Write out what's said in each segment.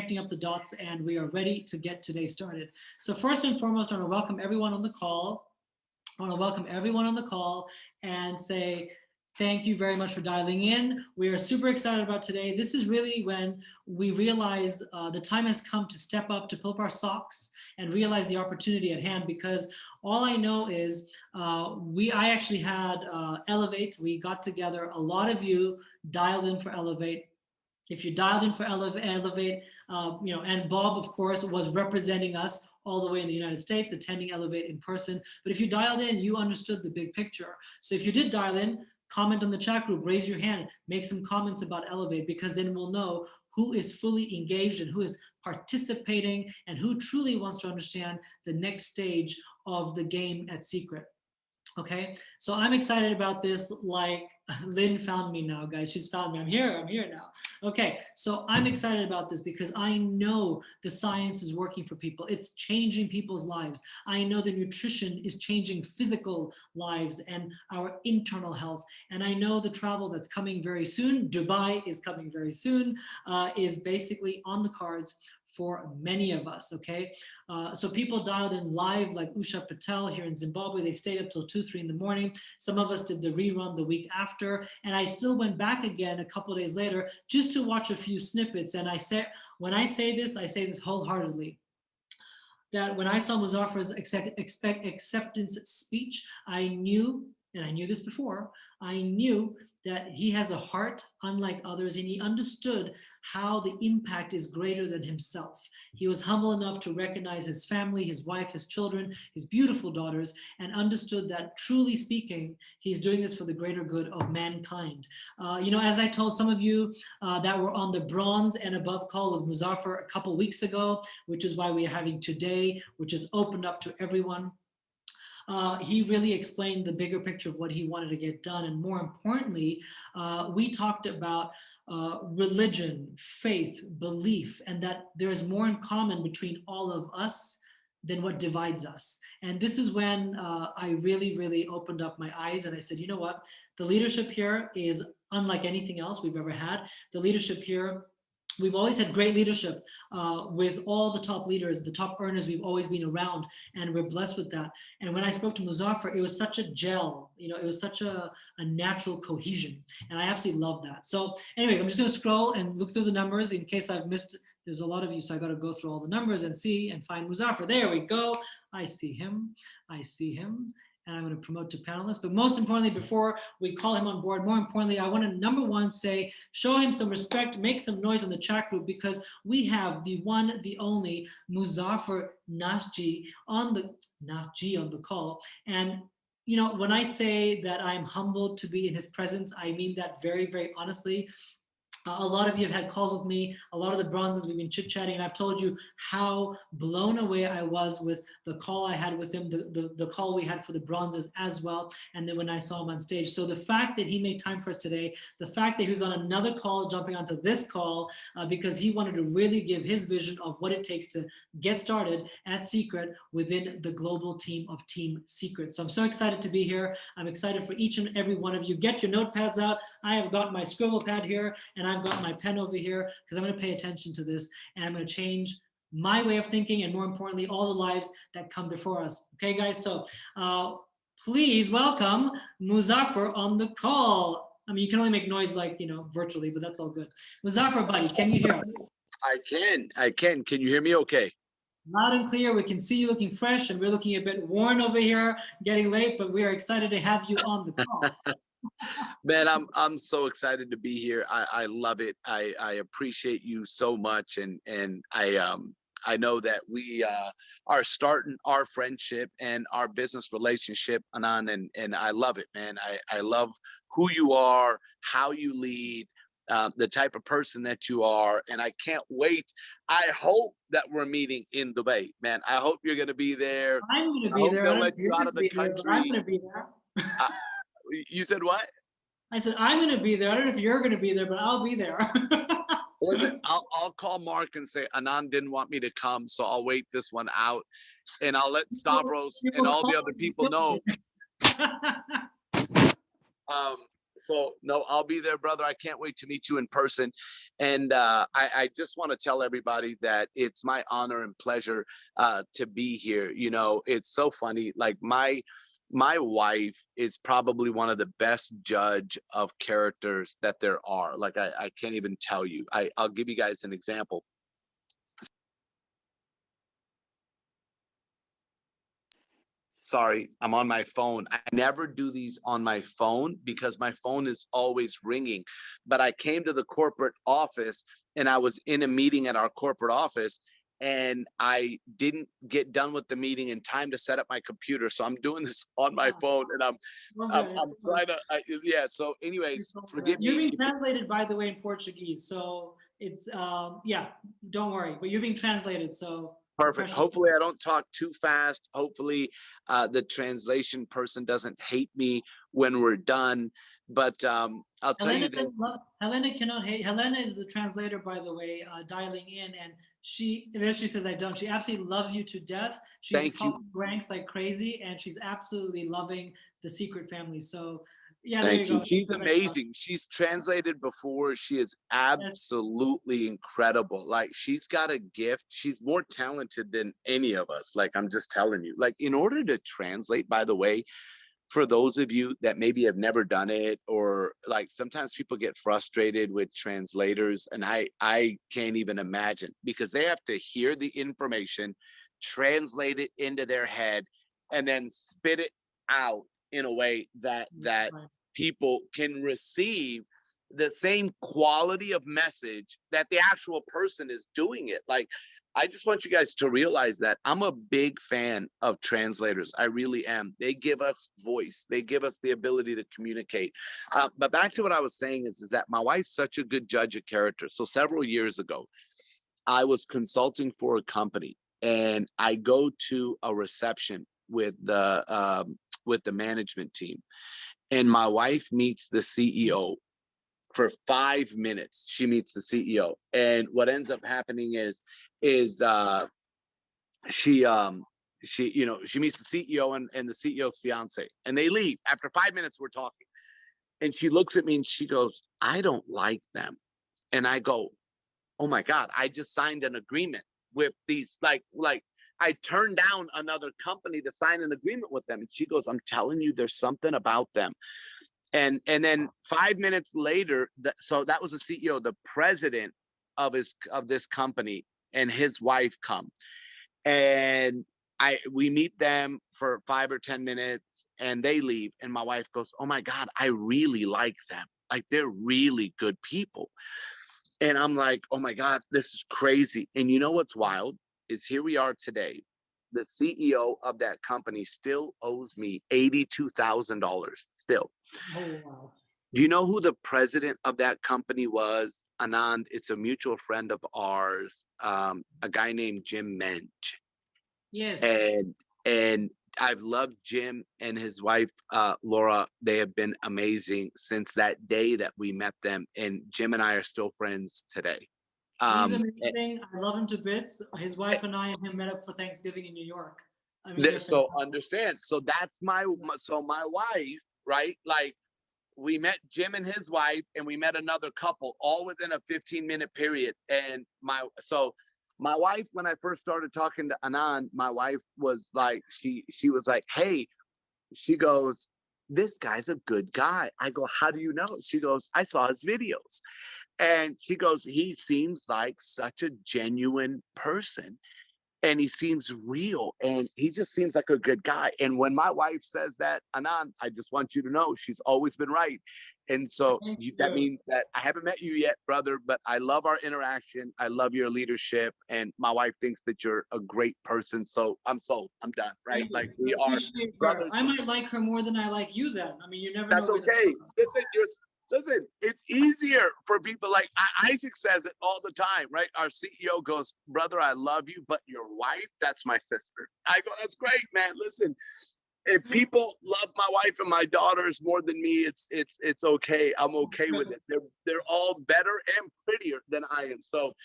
connecting up the dots, and we are ready to get today started. So first and foremost, I want to welcome everyone on the call. And say thank you very much for dialing in. We are super excited about today. This is really when we realize the time has come to step up, to pull up our socks and realize the opportunity at hand, because all I know is I actually had Elevate. We got together, a lot of you dialed in for Elevate. If you dialed in for Elevate, and Bob, of course, was representing us all the way in the United States, attending Elevate in person. But if you dialed in, you understood the big picture. So if you did dial in, comment on the chat group, raise your hand, make some comments about Elevate, because then we'll know who is fully engaged and who is participating and who truly wants to understand the next stage of the game at Secret. Okay, so I'm excited about this. Like Lynn found me now, guys. She's found me. I'm here now. Okay, so I'm excited about this because I know the science is working for people. It's changing people's lives. I know the nutrition is changing physical lives and our internal health. And I know the travel that's coming very soon, Dubai is coming very soon, is basically on the cards for many of us, okay? So people dialed in live, like Usha Patel here in Zimbabwe. They stayed up till 2, 3 in the morning. Some of us did the rerun the week after, and I still went back again a couple of days later just to watch a few snippets. And when I say this wholeheartedly, that when I saw Muzafer's acceptance speech, I knew, and I knew this before, I knew that he has a heart unlike others, and he understood how the impact is greater than himself. He was humble enough to recognize his family, his wife, his children, his beautiful daughters, and understood that, truly speaking, he's doing this for the greater good of mankind. As I told some of you that were on the bronze and above call with Muzafer a couple weeks ago, which is why we are having today, which is opened up to everyone. He really explained the bigger picture of what he wanted to get done. And more importantly, we talked about religion, faith, belief, and that there is more in common between all of us than what divides us. And this is when I really, really opened up my eyes and I said, you know what? The leadership here is unlike anything else we've ever had. The leadership here, we've always had great leadership with all the top leaders, the top earners. We've always been around, and we're blessed with that. And when I spoke to Muzafer, it was such a gel, it was such a natural cohesion. And I absolutely love that. So anyways, I'm just going to scroll and look through the numbers in case I've missed. There's a lot of you, so I got to go through all the numbers and see and find Muzafer. There we go. I see him. And I'm going to promote to panelists. But most importantly, before we call him on board, more importantly, I want to, number one, say, show him some respect, make some noise in the chat group, because we have the one, the only Muzafer Nafji on the call. And when I say that I'm humbled to be in his presence, I mean that very, very honestly. A lot of you have had calls with me, a lot of the bronzes, we've been chit-chatting, and I've told you how blown away I was with the call I had with him, the call we had for the bronzes as well, and then when I saw him on stage. So the fact that he made time for us today, the fact that he was on another call, jumping onto this call, because he wanted to really give his vision of what it takes to get started at Secret within the global team of Team Secret. So I'm so excited to be here. I'm excited for each and every one of you. Get your notepads out. I have got my scribble pad here, and I've got my pen over here because I'm going to pay attention to this, and I'm going to change my way of thinking, and more importantly, all the lives that come before us. Okay, guys, so please welcome Muzafer on the call. I mean, you can only make noise like, virtually, but that's all good. Muzafer, buddy, can you hear us? I can. Can you hear me okay? Loud and clear. We can see you looking fresh, and we're looking a bit worn over here, getting late, but we are excited to have you on the call. Man, I'm so excited to be here. I love it. I appreciate you so much, and I know that we are starting our friendship and our business relationship, Anand, and I love it, man. I love who you are, how you lead, the type of person that you are, and I can't wait. I hope that we're meeting in Dubai, man. I hope you're going to be there. I'm going to be there. They'll let you out of the country. I'm going to be there. You said what? I said, I'm going to be there. I don't know if you're going to be there, but I'll be there. I'll call Mark and say, Anand didn't want me to come, so I'll wait this one out. And I'll let Stavros and all the other people know. So no, I'll be there, brother. I can't wait to meet you in person. And I just want to tell everybody that it's my honor and pleasure to be here. You know, it's so funny. Like my wife is probably one of the best judge of characters that there are. Like I can't even tell you. I'll give you guys an example. Sorry, I'm on my phone. I never do these on my phone because my phone is always ringing. But I came to the corporate office and I was in a meeting at our corporate office and I didn't get done with the meeting in time to set up my computer. So I'm doing this on my phone and I'm trying to yeah. So anyways, forgive You're me. being translated, by the way, in Portuguese. So it's yeah, don't worry, but you're being translated. So Perfect. Hopefully, I don't talk too fast. Hopefully, the translation person doesn't hate me when we're done. But I'll tell you this. Helena cannot hate. Helena is the translator, by the way, dialing in, and she says I don't. She absolutely loves you to death. She's Thank you. popping ranks like crazy, and she's absolutely loving the Secret Family. So yeah, there Thank you you. go. She's amazing. She's translated before. She is absolutely incredible. Like she's got a gift. She's more talented than any of us. Like I'm just telling you. Like in order to translate, by the way, for those of you that maybe have never done it, or like sometimes people get frustrated with translators, and I can't even imagine because they have to hear the information, translate it into their head, and then spit it out in a way that people can receive the same quality of message that the actual person is doing it. Like I just want you guys to realize that I'm a big fan of translators. I really am. They give us voice. They give us the ability to communicate. But back to what I was saying is that my wife's such a good judge of character. So several years ago, I was consulting for a company, and I go to a reception with the management team, and my wife meets the CEO for 5 minutes. She meets the CEO, and what ends up happening is she she meets the CEO and the CEO's fiance, and they leave after 5 minutes. We're talking, and she looks at me and she goes, "I don't like them," and I go, "Oh my God, I just signed an agreement with these like." I turned down another company to sign an agreement with them. And she goes, "I'm telling you, there's something about them." And then 5 minutes later, so that was the CEO, the president of this company, and his wife come, and we meet them for 5 or 10 minutes, and they leave, and my wife goes, "Oh my God, I really like them. Like they're really good people." And I'm like, "Oh my God, this is crazy." And you know what's wild is here we are today. The CEO of that company still owes me $82,000 still. Oh wow. Do you know who the president of that company was? Anand, it's a mutual friend of ours, a guy named Jim Mensch. Yes. And I've loved Jim and his wife, Laura. They have been amazing since that day that we met them. And Jim and I are still friends today. He's amazing. I love him to bits. His wife and him met up for Thanksgiving in New York. I mean, they're So fantastic. understand. So that's my wife, right? Like we met Jim and his wife, and we met another couple all within a 15-minute period. And my wife, when I first started talking to Anand, my wife was like, she was like, "Hey," she goes, "This guy's a good guy." I go, "How do you know?" She goes, "I saw his videos." And she goes, "He seems like such a genuine person, and he seems real, and he just seems like a good guy." And when my wife says that, Anand, I just want you to know she's always been right. And so that means that I haven't met you yet, brother, but I love our interaction. I love your leadership, and my wife thinks that you're a great person. So I'm sold. I'm done, right? Like we are brothers. I might like her more than I like you then. I mean, you never know That's where this okay. goes. Listen, it's easier for people like Isaac says it all the time, right? Our CEO goes, "Brother, I love you, but your wife, that's my sister." I go, "That's great, man. Listen, if people love my wife and my daughters more than me, it's okay. I'm okay with it. They're all better and prettier than I am." So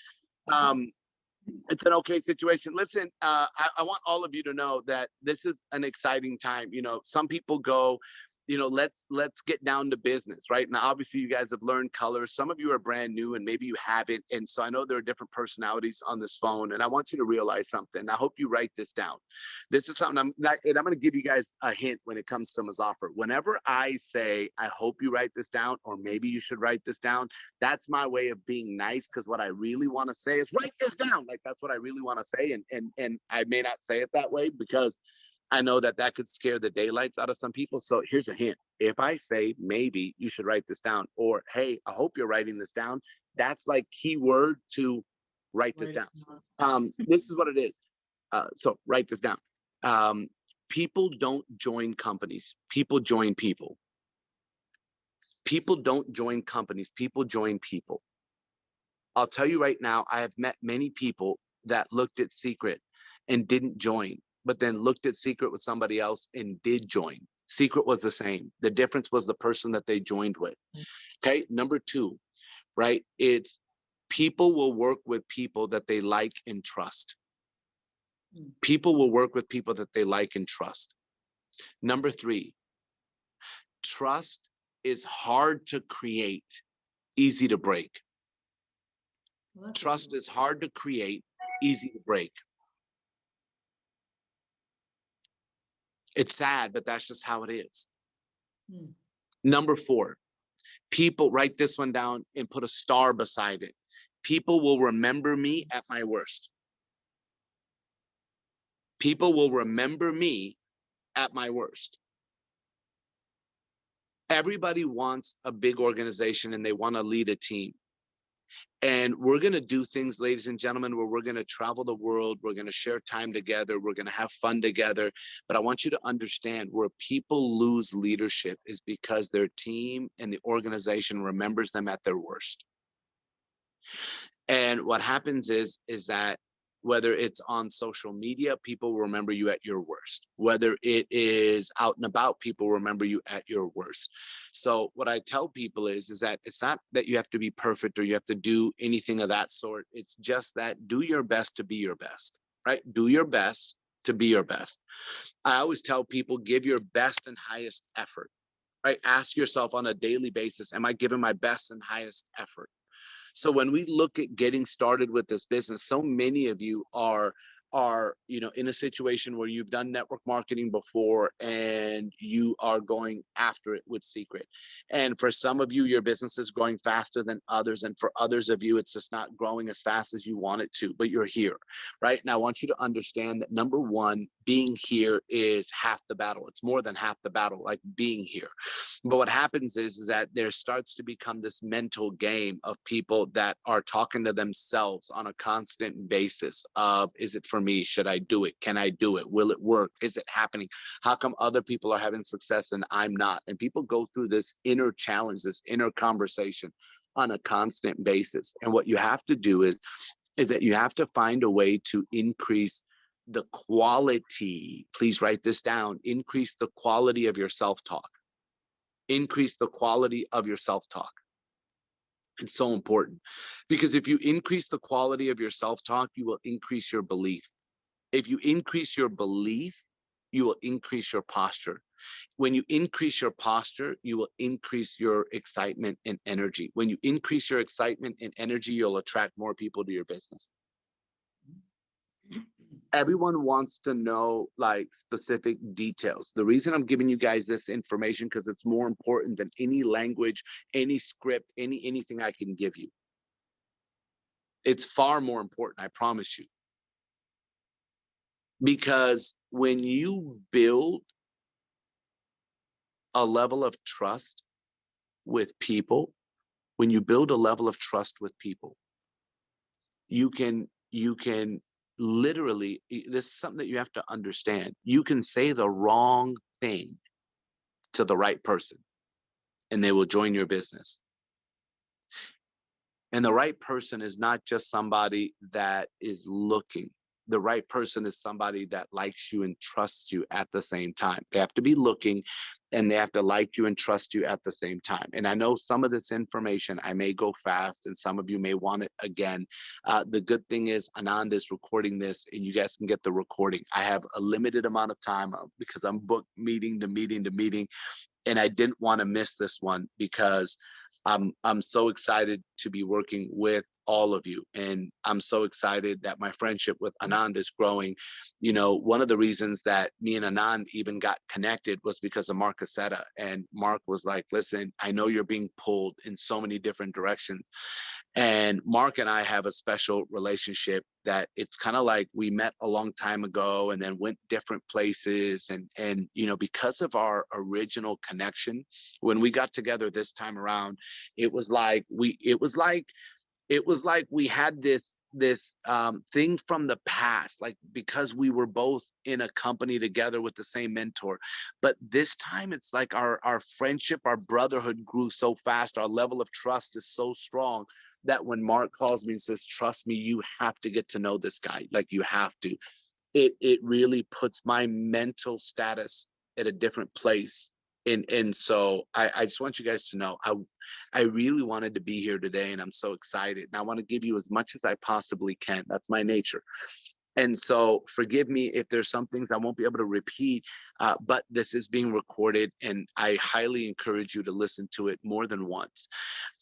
it's an okay situation. Listen, I want all of you to know that this is an exciting time. You know, some people go let's get down to business, right? Now, obviously, you guys have learned colors. Some of you are brand new, and maybe you haven't. And so I know there are different personalities on this phone, and I want you to realize something. I hope you write this down. This is something and I'm going to give you guys a hint when it comes to Muzafer. Whenever I say, I hope you write this down, or maybe you should write this down, that's my way of being nice, because what I really want to say is write this down. Like, that's what I really want to say. And I may not say it that way because I know that could scare the daylights out of some people. So here's a hint. If I say, maybe you should write this down, or, hey, I hope you're writing this down, that's like keyword to write this down. This is what it is. So write this down. People don't join companies. People join people. People don't join companies. People join people. I'll tell you right now, I have met many people that looked at Secret and didn't join, but then looked at Secret with somebody else and did join. Secret was the same. The difference was the person that they joined with. Okay. Number 2, right? It's people will work with people that they like and trust. People will work with people that they like and trust. Number 3, trust is hard to create, easy to break. Trust is hard to create, easy to break. It's sad, but that's just how it is. Number 4, people, write this one down and put a star beside it. People will remember me at my worst. People will remember me at my worst. Everybody wants a big organization and they want to lead a team. And we're going to do things, ladies and gentlemen, where we're going to travel the world. We're going to share time together. We're going to have fun together. But I want you to understand, where people lose leadership is because their team and the organization remembers them at their worst. And what happens is that whether it's on social media, people will remember you at your worst. Whether it is out and about, people remember you at your worst. So what I tell people is that it's not that you have to be perfect or you have to do anything of that sort. It's just that do your best to be your best, right? Do your best to be your best. I always tell people, give your best and highest effort, right? Ask yourself on a daily basis, am I giving my best and highest effort? So when we look at getting started with this business, so many of you are in a situation where you've done network marketing before and you are going after it with Secret. And for some of you, your business is growing faster than others. And for others of you, it's just not growing as fast as you want it to, but you're here, right? And I want you to understand that, number 1, being here is half the battle. It's more than half the battle, like being here. But what happens is that there starts to become this mental game of people that are talking to themselves on a constant basis of, is it for me? Should I do it? Can I do it? Will it work? Is it happening? How come other people are having success and I'm not? And people go through this inner challenge, this inner conversation on a constant basis. And what you have to do is that you have to find a way to increase the quality. Please write this down. Increase the quality of your self-talk. Increase the quality of your self-talk. It's so important, because if you increase the quality of your self-talk, you will increase your belief. If you increase your belief, you will increase your posture. When you increase your posture, you will increase your excitement and energy. When you increase your excitement and energy, you'll attract more people to your business. Everyone wants to know like specific details. The reason I'm giving you guys this information, because it's more important than any language, any script, anything I can give you. It's far more important, I promise you. Because when you build a level of trust with people, when you build a level of trust with people, you can literally, this is something that you have to understand. You can say the wrong thing to the right person and they will join your business. And the right person is not just somebody that is looking. The right person is somebody that likes you and trusts you at the same time. They have to be looking and they have to like you and trust you at the same time. And I know some of this information, I may go fast and some of you may want it again. The good thing is Anand is recording this and you guys can get the recording. I have a limited amount of time because I'm booked meeting to meeting to meeting. and I didn't want to miss this one because I'm so excited to be working with all of you, and I'm so excited that my friendship with Anand is growing. You know, one of the reasons that me and Anand even got connected was because of Mark Cassetta, and Mark was like, listen, I know you're being pulled in so many different directions, and Mark and I have a special relationship that it's kind of like we met a long time ago and then went different places. And you know, because of our original connection, when we got together this time around, it was like we had this thing from the past, like because we were both in a company together with the same mentor. But this time it's like our friendship, our brotherhood grew so fast, our level of trust is so strong that when Mark calls me and says, trust me, you have to get to know this guy, like you have to, it really puts my mental status at a different place. And so I just want you guys to know I really wanted to be here today, and I'm so excited. And I want to give you as much as I possibly can. That's my nature. And so forgive me if there's some things I won't be able to repeat, but this is being recorded, and I highly encourage you to listen to it more than once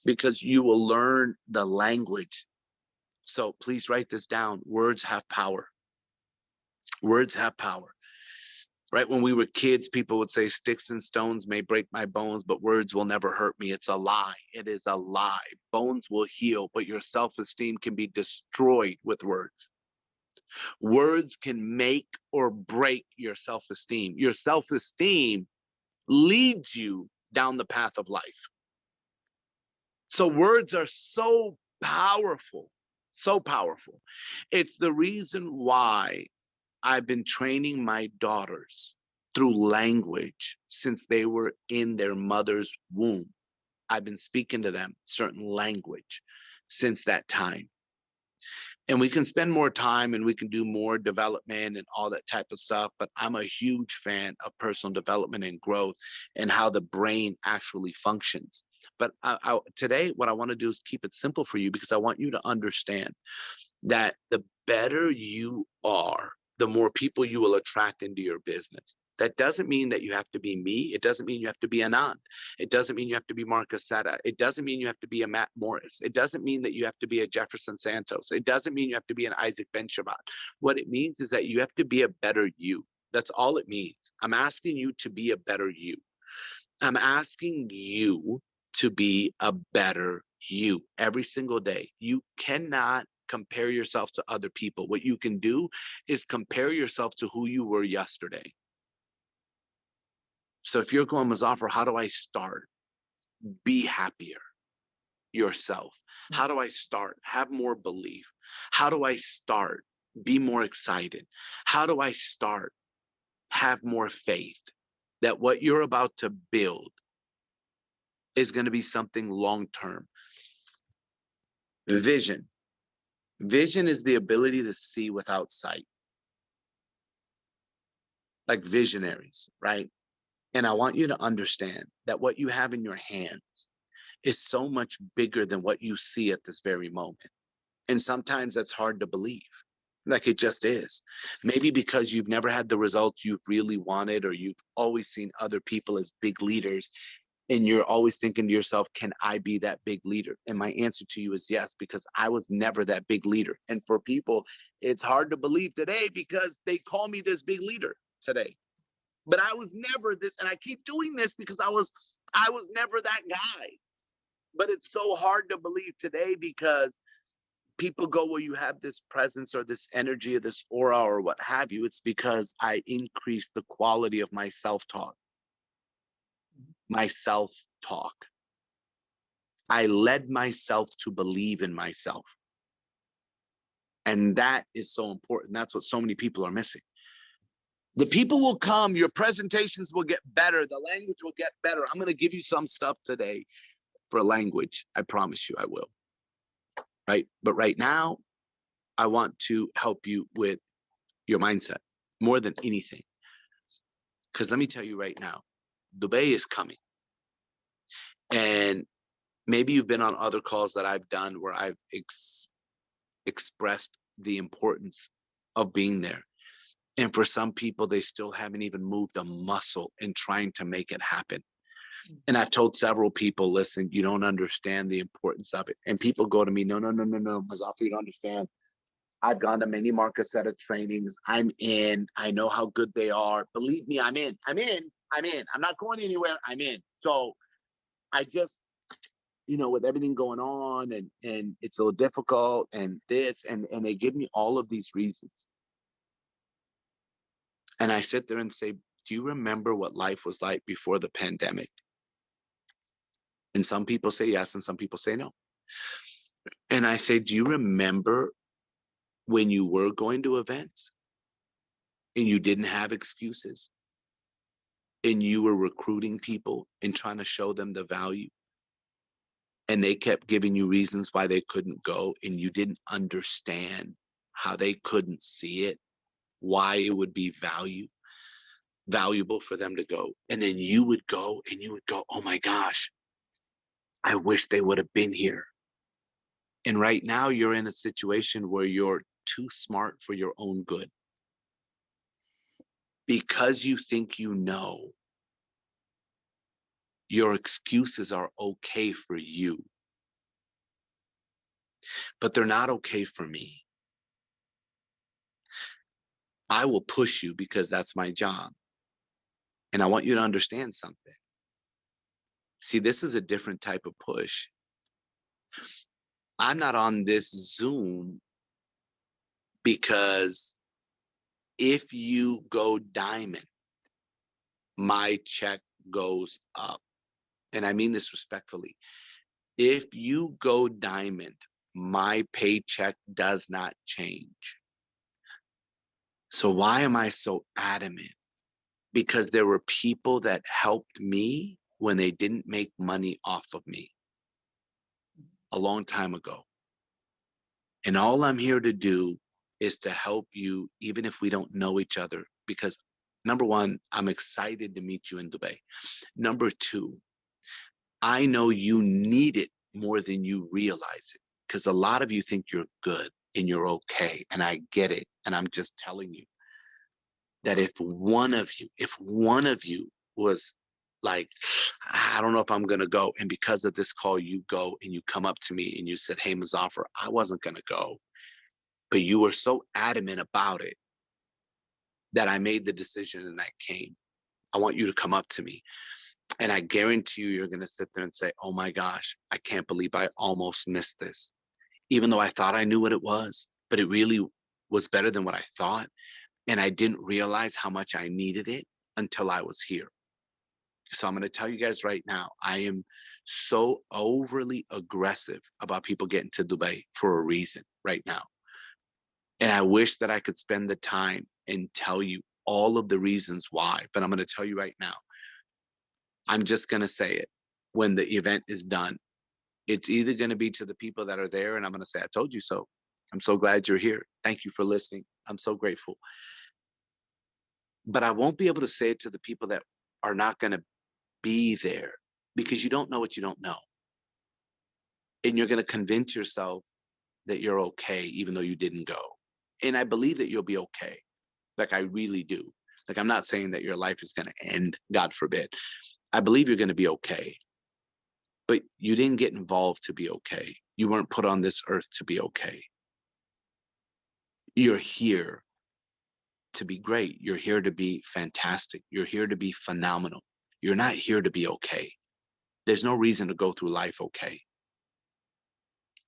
because you will learn the language. So please write this down. Words have power. Words have power. Right when we were kids, people would say sticks and stones may break my bones, but words will never hurt me. It's a lie. It is a lie. Bones will heal, but your self-esteem can be destroyed with words. Words can make or break your self-esteem. Your self-esteem leads you down the path of life. So words are so powerful, so powerful. It's the reason why I've been training my daughters through language since they were in their mother's womb. I've been speaking to them certain language since that time. And we can spend more time and we can do more development and all that type of stuff. But I'm a huge fan of personal development and growth and how the brain actually functions. But today, what I want to do is keep it simple for you because I want you to understand that the better you are, the more people you will attract into your business. That doesn't mean that you have to be me. It doesn't mean you have to be Anand. It doesn't mean you have to be Mark Cassetta. It doesn't mean you have to be a Matt Morris. It doesn't mean that you have to be a Jefferson Santos. It doesn't mean you have to be an Isaac Ben-Shabbat. What it means is that you have to be a better you. That's all it means. I'm asking you to be a better you. I'm asking you to be a better you every single day. You cannot compare yourself to other people. What you can do is compare yourself to who you were yesterday. So if you're going, Muzafer, how do I start? Be happier yourself. How do I start? Have more belief. How do I start? Be more excited. How do I start? Have more faith that what you're about to build is going to be something long-term. Vision. Vision is the ability to see without sight. Like visionaries, right? And I want you to understand that what you have in your hands is so much bigger than what you see at this very moment. And sometimes that's hard to believe. Like it just is. Maybe because you've never had the results you've really wanted, or you've always seen other people as big leaders. And you're always thinking to yourself, can I be that big leader? And my answer to you is yes, because I was never that big leader. And for people, it's hard to believe today because they call me this big leader today. But I was never this, and I keep doing this because I was never that guy. But it's so hard to believe today because people go, well, you have this presence or this energy or this aura or what have you. It's because I increased the quality of my self-talk. My self-talk. I led myself to believe in myself. And that is so important. That's what so many people are missing. The people will come, your presentations will get better, the language will get better. I'm going to give you some stuff today for language. I promise you I will. Right? But right now, I want to help you with your mindset more than anything. Because let me tell you right now, Dubai is coming. And maybe you've been on other calls that I've done where I've expressed the importance of being there. And for some people, they still haven't even moved a muscle in trying to make it happen. And I've told several people, listen, you don't understand the importance of it. And people go to me, no, Muzafer, you don't understand. I've gone to many market set of trainings. I'm in. I know how good they are. Believe me, I'm in. I'm not going anywhere. I'm in. So I just, with everything going on and it's a little difficult and this, and they give me all of these reasons. And I sit there and say, do you remember what life was like before the pandemic? And some people say yes, and some people say no. And I say, do you remember when you were going to events and you didn't have excuses and you were recruiting people and trying to show them the value? And they kept giving you reasons why they couldn't go, and you didn't understand how they couldn't see it, why it would be valuable for them to go. And then you would go and you would go, oh my gosh, I wish they would have been here. And right now you're in a situation where you're too smart for your own good. Because you think your excuses are okay for you, but they're not okay for me. I will push you because that's my job. And I want you to understand something. See, this is a different type of push. I'm not on this Zoom because if you go diamond, my check goes up. And I mean this respectfully. If you go diamond, my paycheck does not change. So why am I so adamant? Because there were people that helped me when they didn't make money off of me a long time ago. And all I'm here to do is to help you, even if we don't know each other, because number one, I'm excited to meet you in Dubai. Number two, I know you need it more than you realize it, because a lot of you think you're good and you're okay. And I get it. And I'm just telling you that if one of you was like, I don't know if I'm going to go, and because of this call, you go and you come up to me and you said, hey, Muzafer, I wasn't going to go, but you were so adamant about it that I made the decision and I came. I want you to come up to me. And I guarantee you're going to sit there and say, oh my gosh, I can't believe I almost missed this. Even though I thought I knew what it was, but it really was better than what I thought. And I didn't realize how much I needed it until I was here. So I'm going to tell you guys right now, I am so overly aggressive about people getting to Dubai for a reason right now. And I wish that I could spend the time and tell you all of the reasons why, but I'm going to tell you right now. I'm just going to say it. When the event is done, it's either going to be to the people that are there, and I'm going to say, I told you so. I'm so glad you're here. Thank you for listening. I'm so grateful. But I won't be able to say it to the people that are not going to be there, because you don't know what you don't know. And you're going to convince yourself that you're okay, even though you didn't go. And I believe that you'll be okay. Like, I really do. Like, I'm not saying that your life is going to end, God forbid. I believe you're going to be okay. But you didn't get involved to be okay. You weren't put on this earth to be okay. You're here to be great. You're here to be fantastic. You're here to be phenomenal. You're not here to be okay. There's no reason to go through life okay.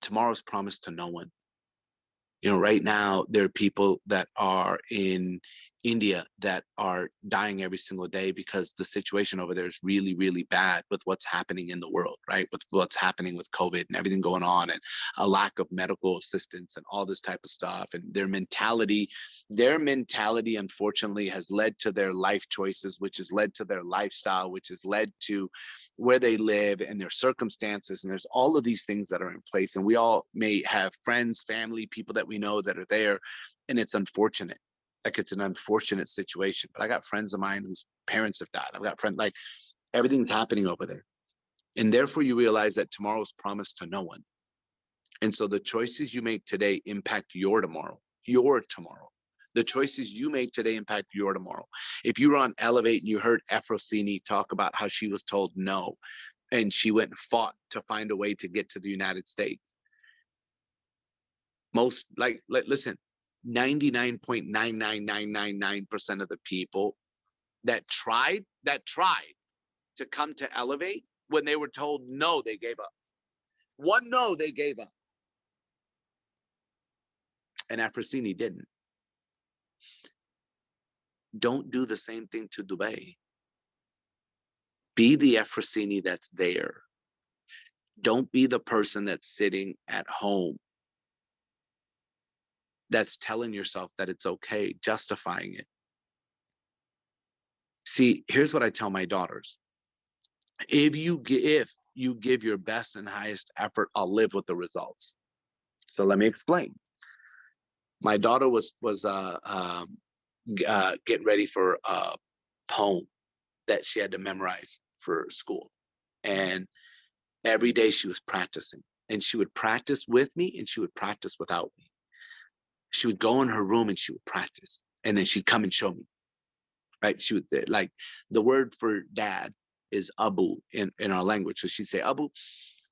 Tomorrow's promised to no one. Right now, there are people that are in India that are dying every single day because the situation over there is really, really bad with what's happening in the world, right? With what's happening with COVID and everything going on, and a lack of medical assistance and all this type of stuff. And their mentality, unfortunately, has led to their life choices, which has led to their lifestyle, which has led to where they live and their circumstances. And there's all of these things that are in place. And we all may have friends, family, people that we know that are there. And it's unfortunate. Like, it's an unfortunate situation. But I got friends of mine whose parents have died. I've got friends, like, everything's happening over there. And therefore you realize that tomorrow's promised to no one. And so the choices you make today impact your tomorrow, The choices you make today impact your tomorrow. If you were on Elevate and you heard Efrosini talk about how she was told no, and she went and fought to find a way to get to the United States. Most listen, 99.99999% of the people that tried to come to Elevate, when they were told no, they gave up. One no, they gave up. And Afrosini didn't. Don't do the same thing to Dubai. Be the Efrosini that's there. Don't be the person that's sitting at home that's telling yourself that it's okay, justifying it. See, here's what I tell my daughters. If you give your best and highest effort, I'll live with the results. So let me explain. My daughter was getting ready for a poem that she had to memorize for school. And every day she was practicing. And she would practice with me and she would practice without me. She would go in her room and she would practice. And then she'd come and show me. Right? She would say, like, the word for dad is Abu in our language. So she'd say, Abu.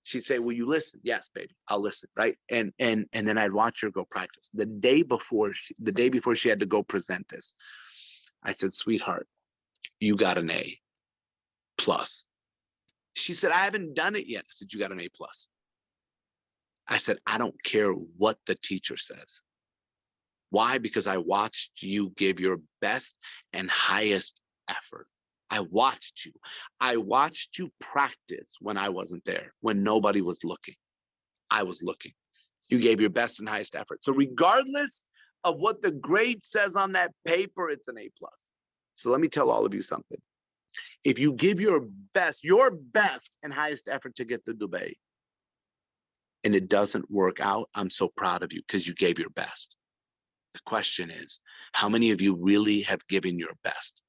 She'd say, will you listen? Yes, baby, I'll listen. Right. And then I'd watch her go practice. The day before she had to go present this, I said, sweetheart, you got an A plus. She said, I haven't done it yet. I said, you got an A plus. I said, I don't care what the teacher says. Why? Because I watched you give your best and highest effort. I watched you. I watched you practice when I wasn't there, when nobody was looking. I was looking. You gave your best and highest effort. So regardless of what the grade says on that paper, it's an A plus. So let me tell all of you something. If you give your best and highest effort to get to Dubai, and it doesn't work out, I'm so proud of you because you gave your best. The question is, how many of you really have given your best?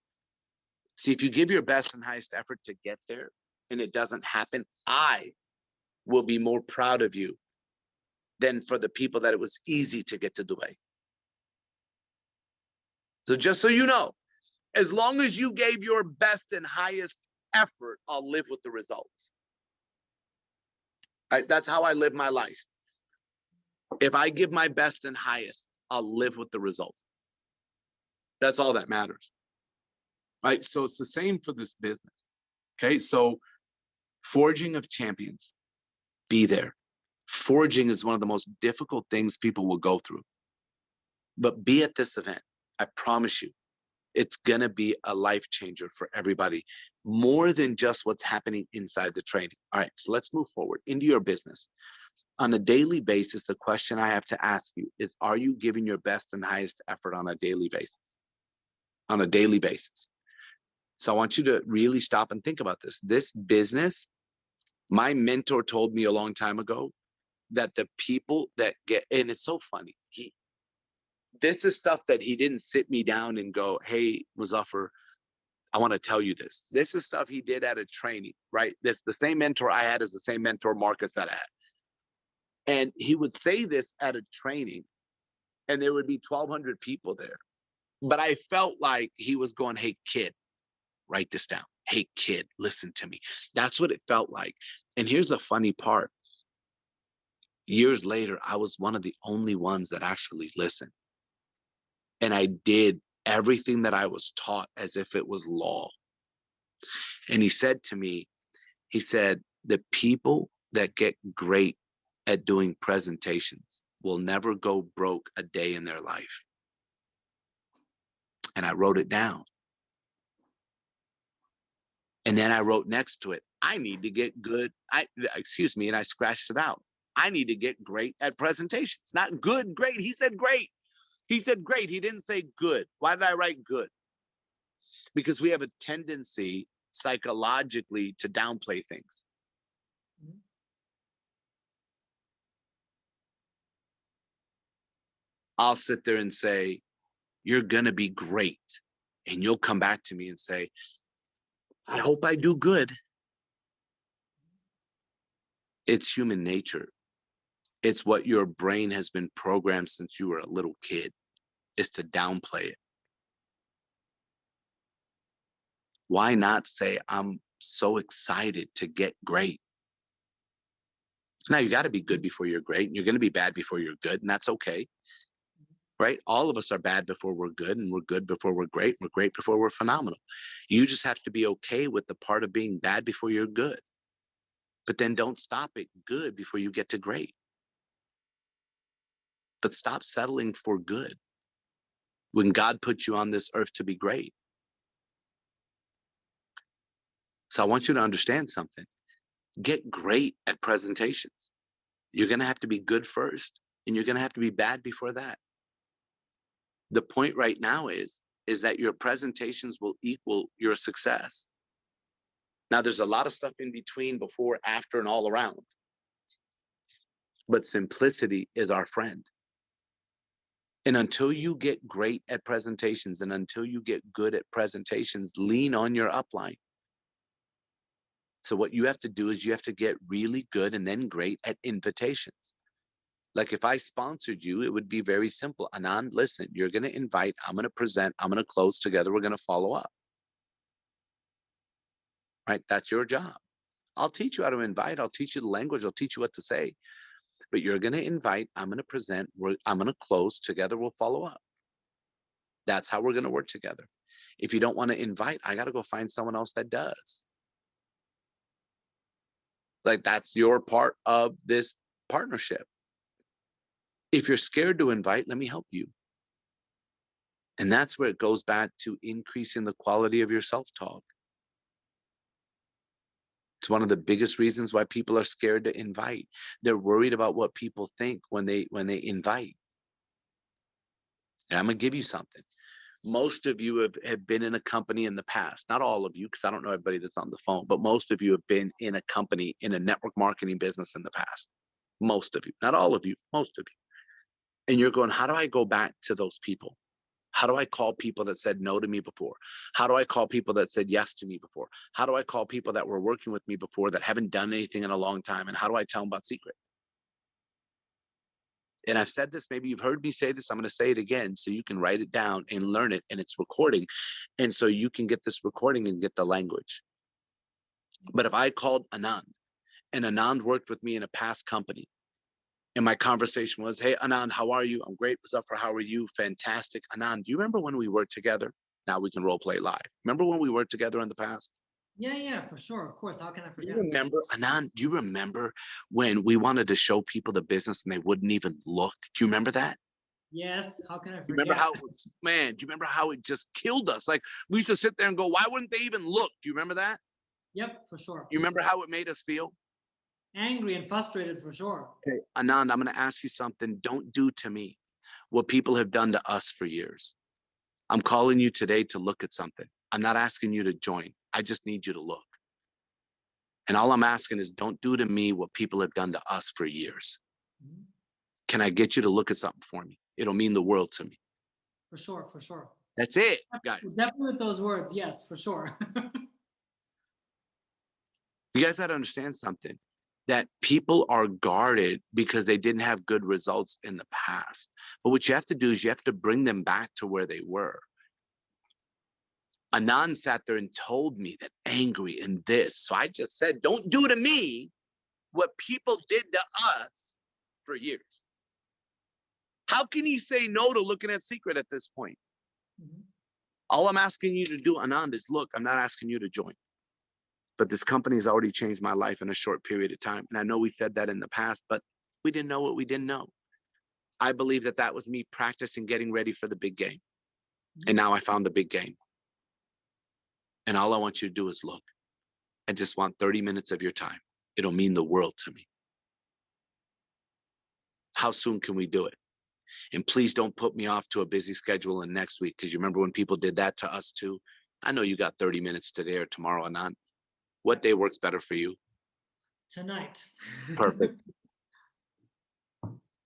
See, if you give your best and highest effort to get there and it doesn't happen, I will be more proud of you than for the people that it was easy to get to Dubai. So just so you know, as long as you gave your best and highest effort, I'll live with the results. Right? That's how I live my life. If I give my best and highest, I'll live with the results. That's all that matters. Right? So it's the same for this business. Okay, so forging of champions, be there. Forging is one of the most difficult things people will go through. But be at this event. I promise you, it's going to be a life changer for everybody, more than just what's happening inside the training. All right, so let's move forward into your business. On a daily basis, the question I have to ask you is, are you giving your best and highest effort on a daily basis? On a daily basis. So I want you to really stop and think about this. This business, my mentor told me a long time ago that the people that get, and it's so funny, this is stuff that he didn't sit me down and go, hey, Muzafer, I want to tell you this. This is stuff he did at a training, right? This, the same mentor I had is the same mentor Marcus that I had. And he would say this at a training, and there would be 1,200 people there. But I felt like he was going, hey, kid, write this down. Hey, kid, listen to me. That's what it felt like. And here's the funny part. Years later, I was one of the only ones that actually listened. And I did everything that I was taught as if it was law. And he said to me, he said, the people that get great at doing presentations will never go broke a day in their life. And I wrote it down. And then I wrote next to it, I need to get good. And I scratched it out. I need to get great at presentations. Not good, great. He said great. He said great. He didn't say good. Why did I write good? Because we have a tendency psychologically to downplay things. I'll sit there and say, you're going to be great. And you'll come back to me and say, I hope I do good. It's human nature. It's what your brain has been programmed since you were a little kid. is to downplay it. Why not say, I'm so excited to get great? Now, you got to be good before you're great, and you're going to be bad before you're good, and that's okay, right? All of us are bad before we're good, and we're good before we're great before we're phenomenal. You just have to be okay with the part of being bad before you're good. But then don't stop at good before you get to great. But stop settling for good when God put you on this earth to be great. So I want you to understand something. Get great at presentations. You're going to have to be good first, and you're going to have to be bad before that. The point right now is that your presentations will equal your success. Now, there's a lot of stuff in between, before, after, and all around. But simplicity is our friend. And until you get great at presentations, and until you get good at presentations, lean on your upline. So what you have to do is you have to get really good and then great at invitations. Like if I sponsored you, it would be very simple. Anand, listen, you're going to invite, I'm going to present, I'm going to close, together we're going to follow up. Right? That's your job. I'll teach you how to invite. I'll teach you the language. I'll teach you what to say. But you're going to invite, I'm going to present, I'm going to close, together we'll follow up. That's how we're going to work together. If you don't want to invite, I got to go find someone else that does. Like, that's your part of this partnership. If you're scared to invite, let me help you. And that's where it goes back to increasing the quality of your self-talk. It's one of the biggest reasons why people are scared to invite. They're worried about what people think when they invite. And I'm going to give you something. Most of you have been in a company in the past. Not all of you, because I don't know everybody that's on the phone, but most of you have been in a company, in a network marketing business in the past. Most of you, not all of you, most of you. And you're going, how do I go back to those people? How do I call people that said no to me before? How do I call people that said yes to me before? How do I call people that were working with me before that haven't done anything in a long time? And how do I tell them about Secret? And I've said this, maybe you've heard me say this, I'm going to say it again so you can write it down and learn it, and it's recording. And so you can get this recording and get the language. But if I called Anand, and Anand worked with me in a past company, and my conversation was, hey, Anand, how are you? I'm great. Muzafer, how are you? Fantastic. Anand, do you remember when we worked together? Now we can role play live. Remember when we worked together in the past? Yeah, for sure. Of course. How can I Do you forget? remember, Anand, do you remember when we wanted to show people the business and they wouldn't even look? Do you remember that? Yes. How can I You remember forget? how it was, man, do you remember how it just killed us? Like, we used to sit there and go, why wouldn't they even look? Do you remember that? Yep, for sure. You remember how it made us feel? Angry and frustrated for sure. Okay, Anand, I'm going to ask you something. Don't do to me what people have done to us for years. I'm calling you today to look at something. I'm not asking you to join. I just need you to look. And all I'm asking is, don't do to me what people have done to us for years. Mhm. Can I get you to look at something for me? It'll mean the world to me. For sure, for sure. That's it, guys. Definitely with those words, yes, for sure. You guys got to understand something, that people are guarded because they didn't have good results in the past. But what you have to do is you have to bring them back to where they were. Anand sat there and told me that angry and this. So I just said, don't do to me what people did to us for years. How can he say no to looking at Secret at this point? Mhm. All I'm asking you to do, Anand, is look. I'm not asking you to join. But this company has already changed my life in a short period of time. And I know we said that in the past, but we didn't know what we didn't know. I believe that that was me practicing getting ready for the big game. And now I found the big game. And all I want you to do is look. I just want 30 minutes of your time. It'll mean the world to me. How soon can we do it? And please don't put me off to a busy schedule in next week, because you remember when people did that to us too? I know you got 30 minutes today or tomorrow, Anand. What day works better for you? Tonight. Perfect.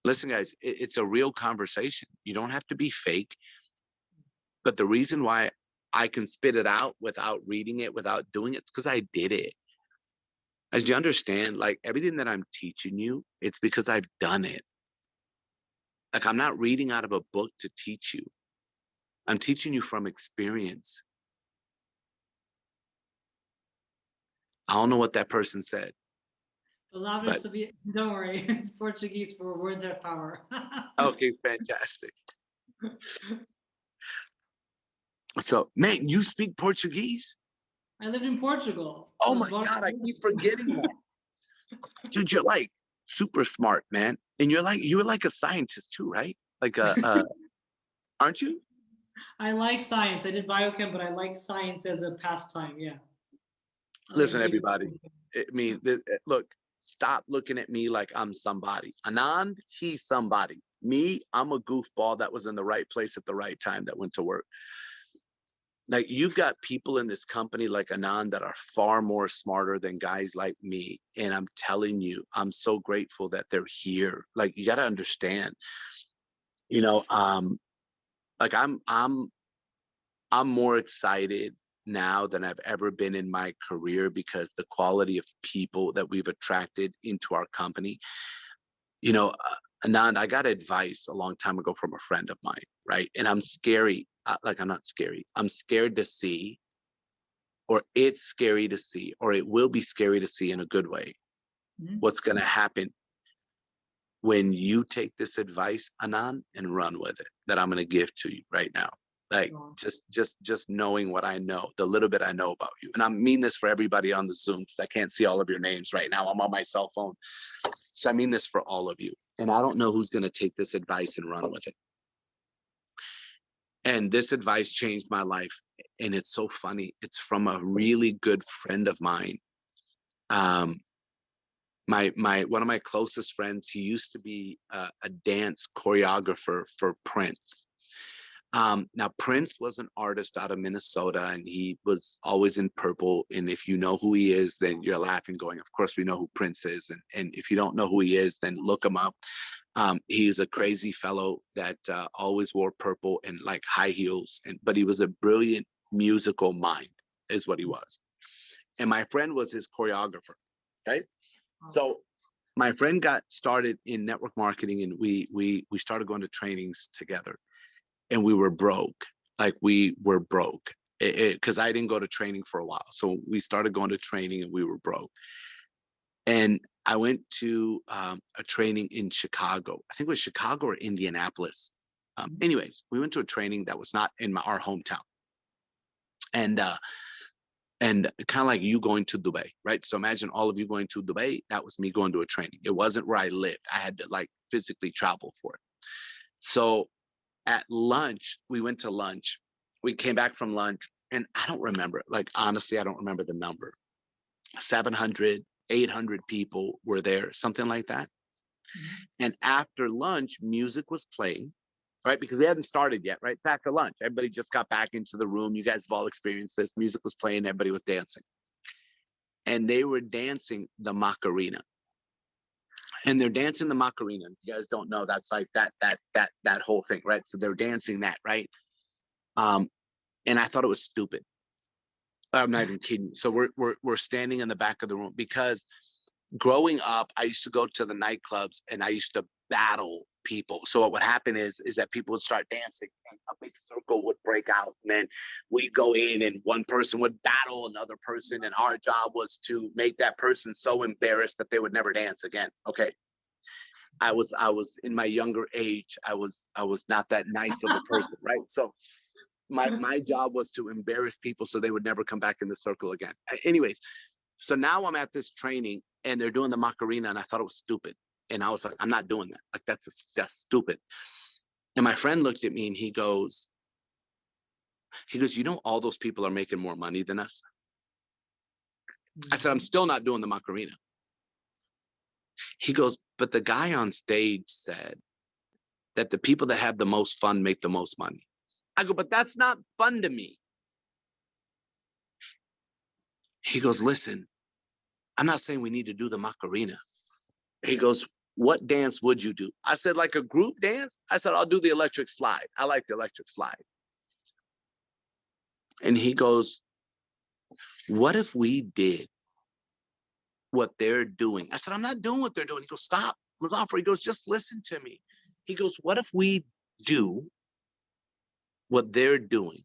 Listen, guys, it's a real conversation. You don't have to be fake. But the reason why I can spit it out without reading it, without doing it, it's because I did it. As you understand, like everything that I'm teaching you, it's because I've done it. Like, I'm not reading out of a book to teach you. I'm teaching you from experience. I don't know what that person said, but Don't worry, it's Portuguese for words have power. okay, fantastic. So, man, you speak Portuguese? I lived in Portugal. I Oh was my born God, I in keep Lisbon. forgetting that. Dude, you're like super smart, man. And you're like a scientist too, right? Like aren't you? I like science. I did biochem, but I like science as a pastime. Yeah. I like Listen, being. everybody. I mean, look, stop looking at me like I'm somebody. Anand, he's somebody. Me, I'm a goofball that was in the right place at the right time that went to work. Like, you've got people in this company like Anand that are far more smarter than guys like me. And I'm telling you, I'm so grateful that they're here. Like, you got to understand, you know, like I'm more excited now than I've ever been in my career because the quality of people that we've attracted into our company. You know, Anand, I got advice a long time ago from a friend of mine, right? And I'm scary. Like, I'm not scary. I'm scared to see, or it's scary to see, or it will be scary to see in a good way. Mhm. What's going to happen when you take this advice, Anand, and run with it that I'm going to give to you right now? Like, Wow. just knowing what I know, the little bit I know about you. And I mean this for everybody on the Zoom because I can't see all of your names right now. I'm on my cell phone. So I mean this for all of you. And I don't know who's going to take this advice and run with it. And this advice changed my life. And it's so funny. It's from a really good friend of mine. Um, my one of my closest friends, he used to be a dance choreographer for Prince. Now, Prince was an artist out of Minnesota, and he was always in purple. And if you know who he is, then you're laughing, going, "Of course we know who Prince is." And if you don't know who he is, then look him up. He's a crazy fellow that always wore purple and like high heels, but he was a brilliant musical mind, is what he was. And my friend was his choreographer. Okay, so my friend got started in network marketing, and we started going to trainings together, and we were broke. Like, we were broke because I didn't go to training for a while. So we started going to training, and we were broke. And I went to a training in Chicago. I think it was Chicago or Indianapolis. Anyways, we went to a training that was not in our hometown. And kind of like you going to Dubai, right? So imagine all of you going to Dubai. That was me going to a training. It wasn't where I lived. I had to like physically travel for it. So at lunch, we went to lunch. We came back from lunch, and I don't remember. Like, honestly, I don't remember the number. 700, 800 people were there, something like that. Mhm. And after lunch, music was playing, right? Because we hadn't started yet, right? It's after lunch. Everybody just got back into the room. You guys have all experienced this. Music was playing, everybody was dancing. And they were dancing the Macarena. And they're dancing the Macarena. If you guys don't know, that's like that whole thing, right? So they're dancing that, right? Um, and I thought it was stupid. I'm not even kidding. So we're standing in the back of the room because growing up, I used to go to the nightclubs and I used to battle people. So what would happen is that people would start dancing and a big circle would break out. And then we'd go in and one person would battle another person. And our job was to make that person so embarrassed that they would never dance again. Okay. I was in my younger age, I was not that nice of a person, right? So my job was to embarrass people so they would never come back in the circle again. Anyways, so now I'm at this training and they're doing the Macarena, and I thought it was stupid. And I was like, I'm not doing that. Like, that's stupid. And my friend looked at me and he goes, all those people are making more money than us. I said, I'm still not doing the Macarena. He goes, but the guy on stage said that the people that have the most fun make the most money. I go, but that's not fun to me. He goes, listen, I'm not saying we need to do the Macarena. He goes, what dance would you do? I said, like a group dance? I said, I'll do the electric slide. I like the electric slide. And he goes, what if we did what they're doing? I said, I'm not doing what they're doing. He goes, stop, Muzafer. He goes, just listen to me. He goes, what if we do what they're doing,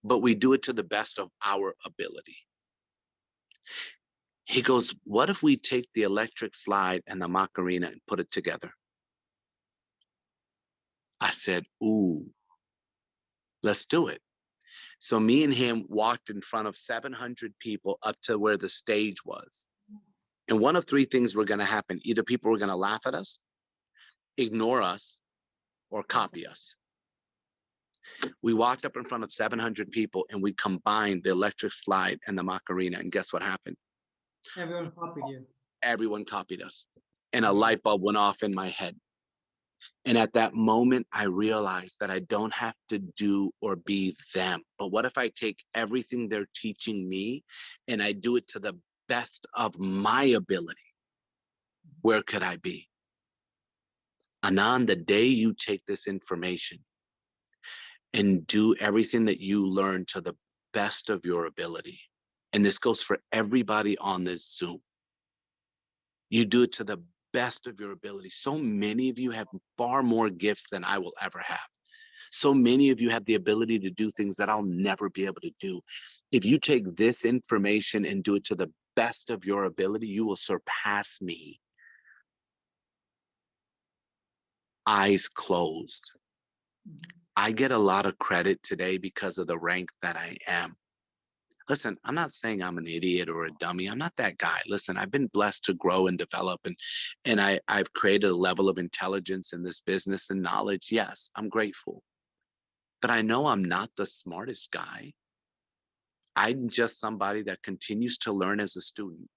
but we do it to the best of our ability. He goes, what if we take the electric slide and the Macarena and put it together? I said, ooh, let's do it. So me and him walked in front of 700 people up to where the stage was. And one of three things were going to happen. Either people were going to laugh at us, ignore us, or copy us. We walked up in front of 700 people and we combined the electric slide and the Macarena. And guess what happened? Everyone copied you. Everyone copied us. And a light bulb went off in my head. And at that moment, I realized that I don't have to do or be them. But what if I take everything they're teaching me and I do it to the best of my ability? Where could I be? Anand, the day you take this information and do everything that you learn to the best of your ability, and this goes for everybody on this Zoom, you do it to the best of your ability. So many of you have far more gifts than I will ever have. So many of you have the ability to do things that I'll never be able to do. If you take this information and do it to the best of your ability, you will surpass me. Eyes closed. I get a lot of credit today because of the rank that I am. Listen, I'm not saying I'm an idiot or a dummy. I'm not that guy. Listen, I've been blessed to grow and develop, and I've created a level of intelligence in this business and knowledge. Yes, I'm grateful. But I know I'm not the smartest guy. I'm just somebody that continues to learn as a student,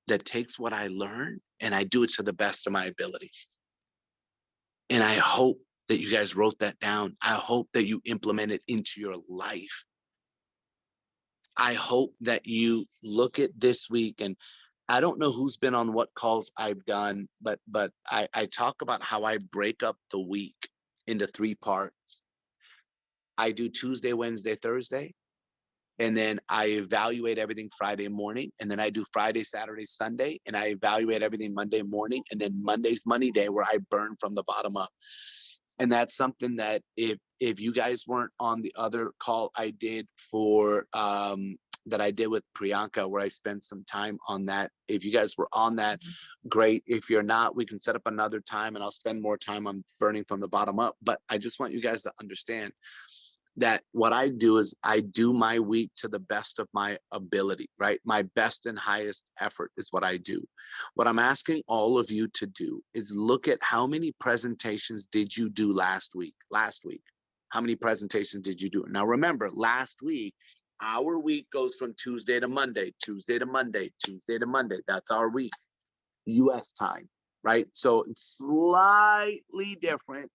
that takes what I learn and I do it to the best of my ability. And I hope that you guys wrote that down. I hope that you implement it into your life. I hope that you look at this week, and I don't know who's been on what calls I've done, but I talk about how I break up the week into 3 parts. I do Tuesday, Wednesday, Thursday, and then I evaluate everything Friday morning, and then I do Friday, Saturday, Sunday, and I evaluate everything Monday morning, and then Monday's money day where I burn from the bottom up. And that's something that if you guys weren't on the other call I did for that I did with Priyanka, where I spent some time on that, if you guys were on that, great. If you're not, we can set up another time and I'll spend more time on burning from the bottom up. But I just want you guys to understand that what I do is I do my week to the best of my ability, right? My best and highest effort is what I do. What I'm asking all of you to do is look at how many presentations did you do last week? How many presentations did you do? Now, remember, last week, our week goes from Tuesday to Monday, Tuesday to Monday, Tuesday to Monday. That's our week, US time, right? So it's slightly different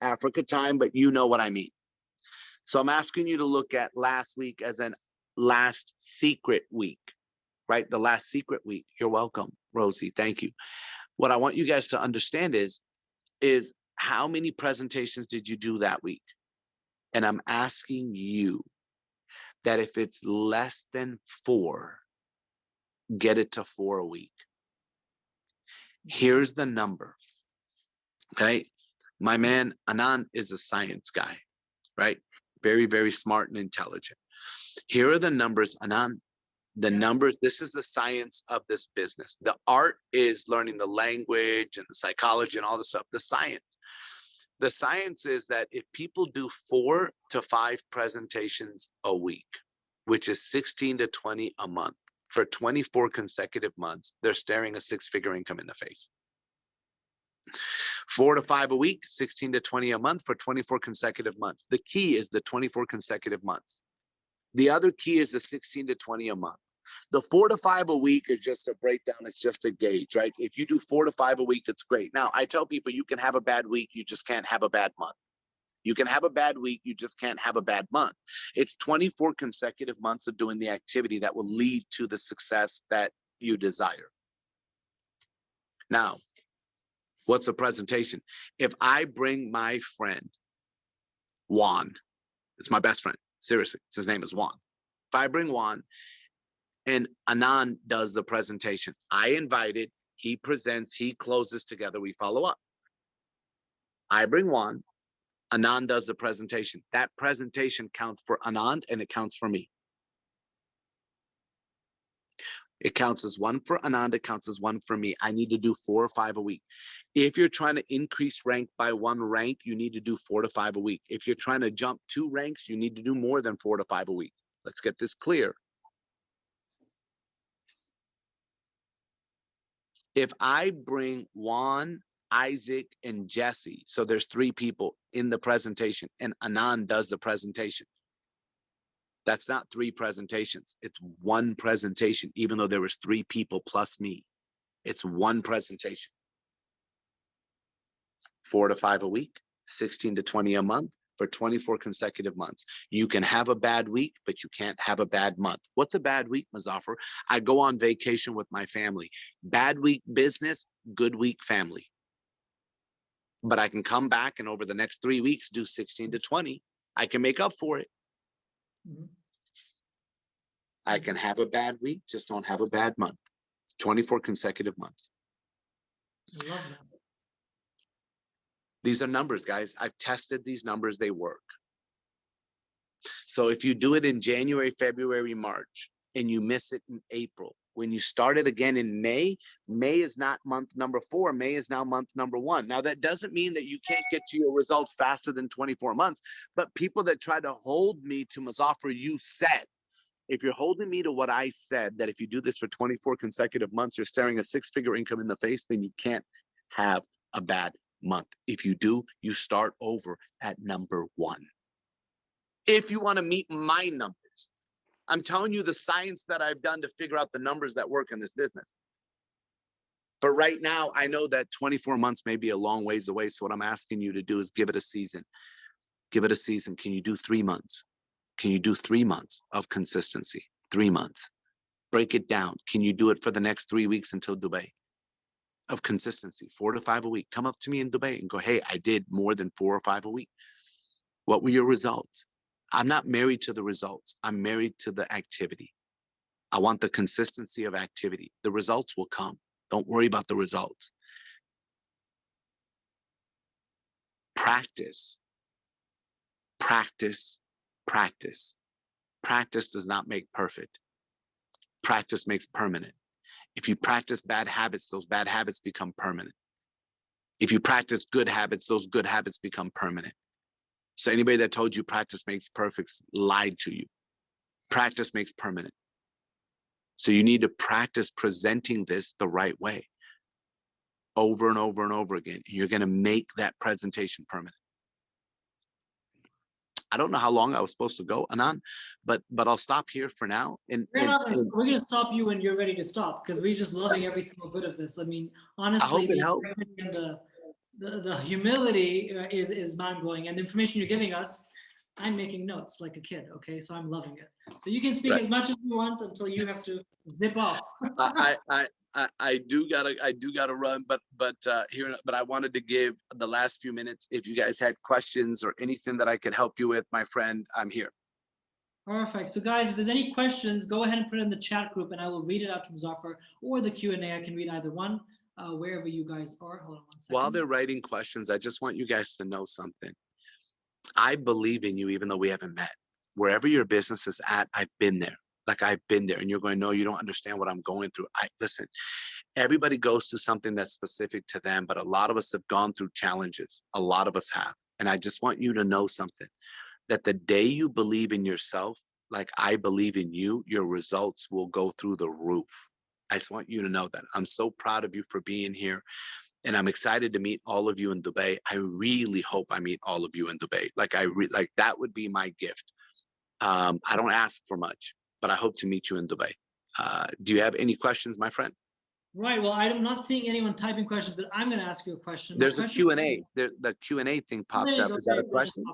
Africa time, but you know what I mean. So I'm asking you to look at last week as an last secret week, right? The last secret week. You're welcome, Rosie. Thank you. What I want you guys to understand is how many presentations did you do that week? And I'm asking you that if it's less than 4, get it to 4 a week. Here's the number, okay? My man, Anand, is a science guy, right? Very, very smart and intelligent. Here are the numbers, Anand. The numbers, this is the science of this business. The art is learning the language and the psychology and all the stuff, the science. The science is that if people do 4 to 5 presentations a week, which is 16 to 20 a month, for 24 consecutive months, they're staring a 6-figure income in the face. 4 to 5 a week, 16 to 20 a month for 24 consecutive months. The key is the 24 consecutive months. The other key is the 16 to 20 a month. The 4 to 5 a week is just a breakdown. It's just a gauge, right? If you do 4 to 5 a week, it's great. Now, I tell people you can have a bad week. You just can't have a bad month. You can have a bad week. You just can't have a bad month. It's 24 consecutive months of doing the activity that will lead to the success that you desire. Now, what's a presentation? If I bring my friend, Juan, it's my best friend. Seriously, his name is Juan. If I bring Juan and Anand does the presentation, I invited, he presents, he closes together, we follow up. I bring Juan, Anand does the presentation. That presentation counts for Anand and it counts for me. It counts as one for Anand, it counts as one for me. I need to do 4 or 5 a week. If you're trying to increase rank by 1 rank, you need to do 4 to 5 a week. If you're trying to jump 2 ranks, you need to do more than 4 to 5 a week. Let's get this clear. If I bring Juan, Isaac, and Jesse, so there's 3 people in the presentation, and Anand does the presentation, that's not 3 presentations. It's 1 presentation, even though there was 3 people plus me. It's 1 presentation. 4 to 5 a week, 16 to 20 a month for 24 consecutive months. You can have a bad week, but you can't have a bad month. What's a bad week, Muzafer? I go on vacation with my family. Bad week business, good week family. But I can come back and over the next 3 weeks do 16 to 20. I can make up for it. Mhm. I can have a bad week, just don't have a bad month. 24 consecutive months. I love that. These are numbers, guys. I've tested these numbers, they work. So if you do it in January, February, March, and you miss it in April, when you start it again in May, May is not month number 4, May is now month number 1. Now that doesn't mean that you can't get to your results faster than 24 months, but people that try to hold me to Muzafer, you said, if you're holding me to what I said, that if you do this for 24 consecutive months, you're staring a 6-figure income in the face, then you can't have a bad month. If you do, you start over at number 1. If you want to meet my numbers, I'm telling you the science that I've done to figure out the numbers that work in this business. But right now, I know that 24 months may be a long ways away. So what I'm asking you to do is give it a season. Give it a season. Can you do 3 months? Can you do 3 months of consistency? 3 months. Break it down. Can you do it for the next 3 weeks until Dubai? Of consistency, 4 to 5 a week. Come up to me in Dubai and go, hey, I did more than 4 or 5 a week. What were your results? I'm not married to the results. I'm married to the activity. I want the consistency of activity. The results will come. Don't worry about the results. Practice, practice, practice. Practice does not make perfect. Practice makes permanent. If you practice bad habits, those bad habits become permanent. If you practice good habits, those good habits become permanent. So anybody that told you practice makes perfect lied to you. Practice makes permanent. So you need to practice presenting this the right way over and over and over again. You're going to make that presentation permanent. I don't know how long I was supposed to go, Anand, but I'll stop here for now. We're gonna stop you when you're ready to stop because we're just loving every single bit of this. I mean, I hope honestly, it the helped. integrity and the humility is mind blowing, and the information you're giving us, I'm making notes like a kid. Okay, so I'm loving it. So you can speak Right. as much as you want until you have to zip off. I do gotta run, but I wanted to give the last few minutes. If you guys had questions or anything that I could help you with, my friend, I'm here. Perfect. So guys, if there's any questions, go ahead and put it in the chat group and I will read it out to Muzafer or the Q&A. I can read either one, wherever you guys are. Hold on one second. While they're writing questions, I just want you guys to know something. I believe in you, even though we haven't met. Wherever your business is at, I've been there. Like I've been there, and you're going, no, you don't understand what I'm going through. Listen, everybody goes through something that's specific to them, but a lot of us have gone through challenges. A lot of us have. And I just want you to know something, that the day you believe in yourself, like I believe in you, your results will go through the roof. I just want you to know that. I'm so proud of you for being here. And I'm excited to meet all of you in Dubai. I really hope I meet all of you in Dubai. Like that would be my gift. I don't ask for much, but I hope to meet you in Dubai. Do you have any questions, my friend? Right. Well, I'm not seeing anyone typing questions, but I'm going to ask you a question. There's a Q&A. The Q&A thing popped up. Is that a question?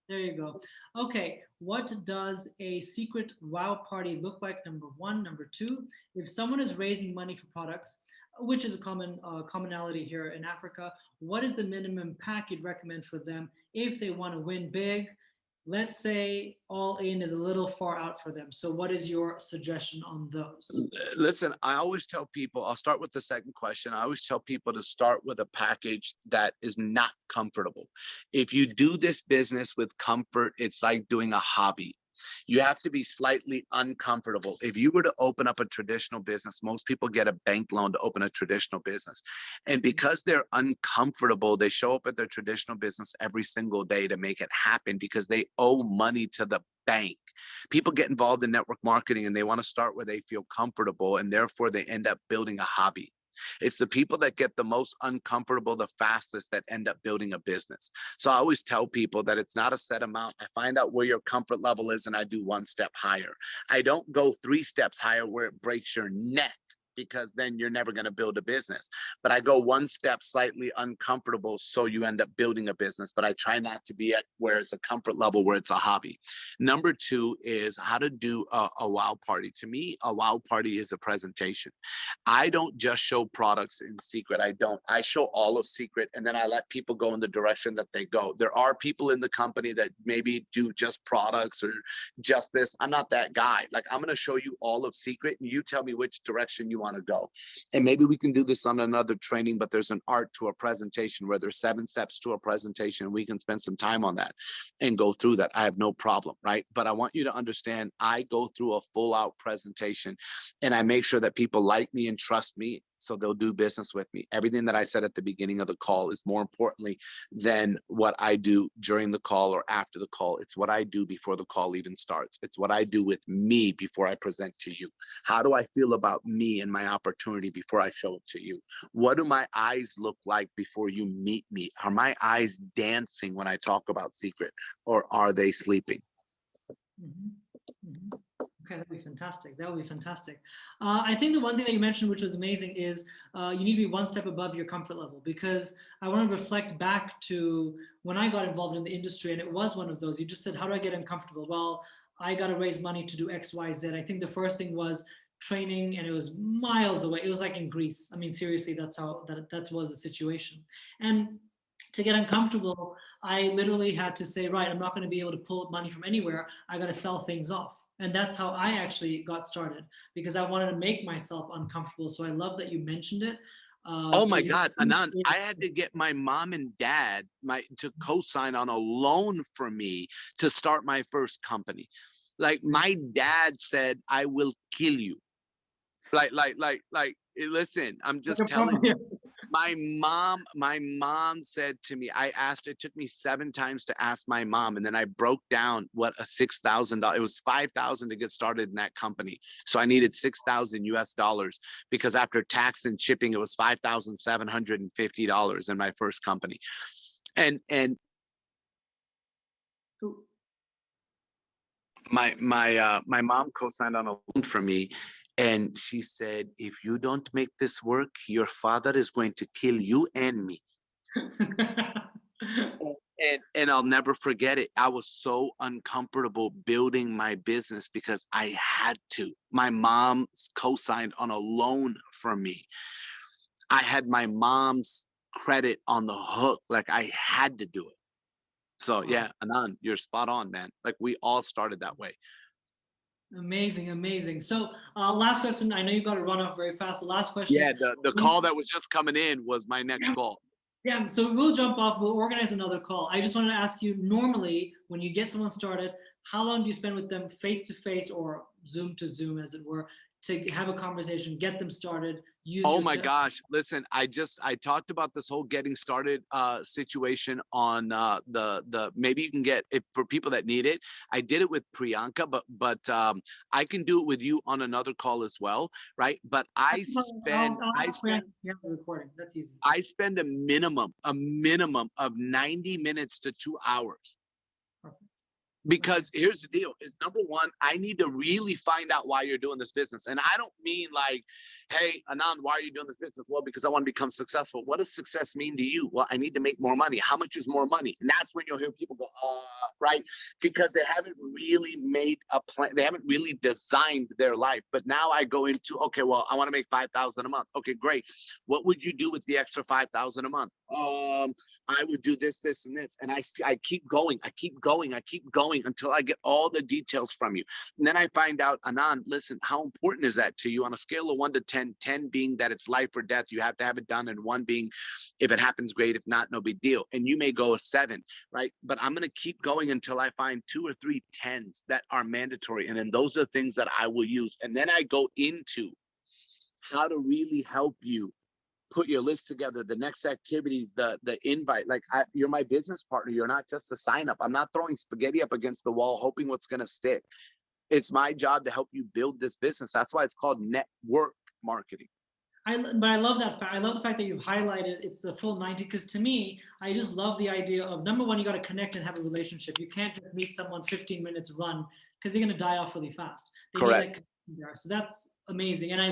There you go. Okay. What does a secret wow party look like? Number one. Number two, if someone is raising money for products, which is a commonality here in Africa, what is the minimum pack you'd recommend for them if they want to win big? let's say all in is a little far out for them. So what is your suggestion on those? Listen, I always tell people, I'll start with the second question. I always tell people to start with a package that is not comfortable. If you do this business with comfort, it's like doing a hobby. You have to be slightly uncomfortable. If you were to open up a traditional business, most people get a bank loan to open a traditional business. And because they're uncomfortable, they show up at their traditional business every single day to make it happen because they owe money to the bank. People get involved in network marketing and they want to start where they feel comfortable, and therefore they end up building a hobby. It's the people that get the most uncomfortable the fastest that end up building a business. So I always tell people that it's not a set amount. I find out where your comfort level is and I do one step higher. I don't go 3 steps higher where it breaks your neck, because then you're never going to build a business. But I go one step slightly uncomfortable so you end up building a business. But I try not to be at where it's a comfort level, where it's a hobby. Number 2 is how to do a wow party. To me, a wow party is a presentation. I don't just show products in secret. I don't. I show all of secret, and then I let people go in the direction that they go. There are people in the company that maybe do just products or just this. I'm not that guy. Like, I'm going to show you all of secret, and you tell me which direction you want to go. And maybe we can do this on another training, but there's an art to a presentation where there's 7 steps to a presentation. We can spend some time on that and go through that. I have no problem, right? But I want you to understand, I go through a full out presentation and I make sure that people like me and trust me, so they'll do business with me. Everything that I said at the beginning of the call is more importantly than what I do during the call or after the call. It's what I do before the call even starts. It's what I do with me before I present to you. How do I feel about me and my opportunity before I show it to you? What do my eyes look like before you meet me? Are my eyes dancing when I talk about secret, or are they sleeping? Mhm. Mhm. Okay, that'd be fantastic. That would be fantastic. I think the one thing that you mentioned, which was amazing, is you need to be one step above your comfort level, because I want to reflect back to when I got involved in the industry, and it was one of those. You just said, "How do I get uncomfortable?" Well, I got to raise money to do X, Y, Z. I think the first thing was training, and it was miles away. It was like in Greece. I mean, seriously, that was the situation. And to get uncomfortable, I literally had to say, right, I'm not going to be able to pull money from anywhere. I got to sell things off. And that's how I actually got started, because I wanted to make myself uncomfortable. So I love that you mentioned it. Oh my It's God, Anand, I had to get my mom and dad to co-sign on a loan for me to start my first company. Like, my dad said, I will kill you. Listen, I'm like just a telling problem. you. My mom said to me, I asked, it took me 7 times to ask my mom. And then I broke down what a $6,000, it was 5,000 to get started in that company. So I needed 6,000 US dollars, because after tax and shipping, it was $5,750 in my first company. And my mom co-signed on a loan for me, and she said, if you don't make this work, your father is going to kill you and me. And I'll never forget it. I was so uncomfortable building my business because I had to. My mom co-signed on a loan for me. I had my mom's credit on the hook. Like, I had to do it. So Wow. yeah, Anand, you're spot on, man. Like, we all started that way. Amazing, amazing. So, last question. I know you've got to run off very fast. The last question Yeah, is, the call that was just coming in was my next call. yeah, so we'll jump off. We'll organize another call. I just wanted to ask you, normally, when you get someone started, how long do you spend with them face to face or Zoom to Zoom, as it were, to have a conversation, get them started, use Oh your my gosh. Listen, I talked about this whole getting started situation on the maybe you can get it for people that need it. I did it with Priyanka, but I can do it with you on another call as well, right? But I spend I'll I ask Fran spend if you have the recording. That's easy. I spend a minimum of 90 minutes to 2 hours. Perfect. Okay. Because here's the deal, is number one, I need to really find out why you're doing this business. And I don't mean like, hey, Anand, why are you doing this business? Well, because I want to become successful. What does success mean to you? Well, I need to make more money. How much is more money? And that's when you'll hear people go, right? Because they haven't really made a plan. They haven't really designed their life. But now I go into, okay, well, I want to make 5,000 a month. Okay, great. What would you do with the extra 5,000 a month? I would do this, this, and this. And I keep going. I keep going. I keep going. going until I get all the details from you. And then I find out, Anand, listen, how important is that to you on a scale of 1 to 10, 10 being that it's life or death, you have to have it done, and 1 being if it happens, great. If not, no big deal. And you may go a 7, right? But I'm going to keep going until I find 2 or 3 10s that are mandatory. And then those are things that I will use. And then I go into how to really help you put your list together, the next activities, the invite. Like, you're my business partner. You're not just a sign up. I'm not throwing spaghetti up against the wall, hoping what's going to stick. It's my job to help you build this business. That's why it's called network marketing. But I love that fact. I love the fact that you've highlighted it's the full 90, because to me, I just love the idea of, number one, you got to connect and have a relationship. You can't just meet someone 15 minutes run, because they're going to die off really fast. They Correct. need that connection there. So that's amazing. And I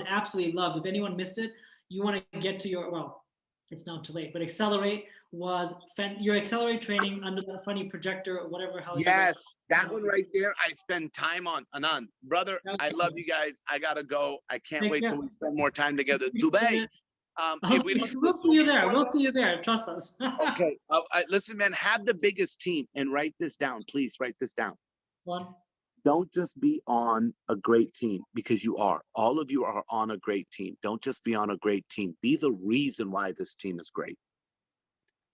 absolutely loved, if anyone missed it, you want to get to your, well, it's now too late, but Accelerate was your Accelerate training under that funny projector or whatever. Yes, that one right there, I spend time on. Anand, brother, I love you guys. I gotta go. I can't wait till we spend more time together. Dubai. We'll see you there. We'll see you there. Trust us. Okay. Listen, man, have the biggest team and write this down. Please write this down. One. Don't just be on a great team, because you are. All of you are on a great team. Don't just be on a great team. Be the reason why this team is great.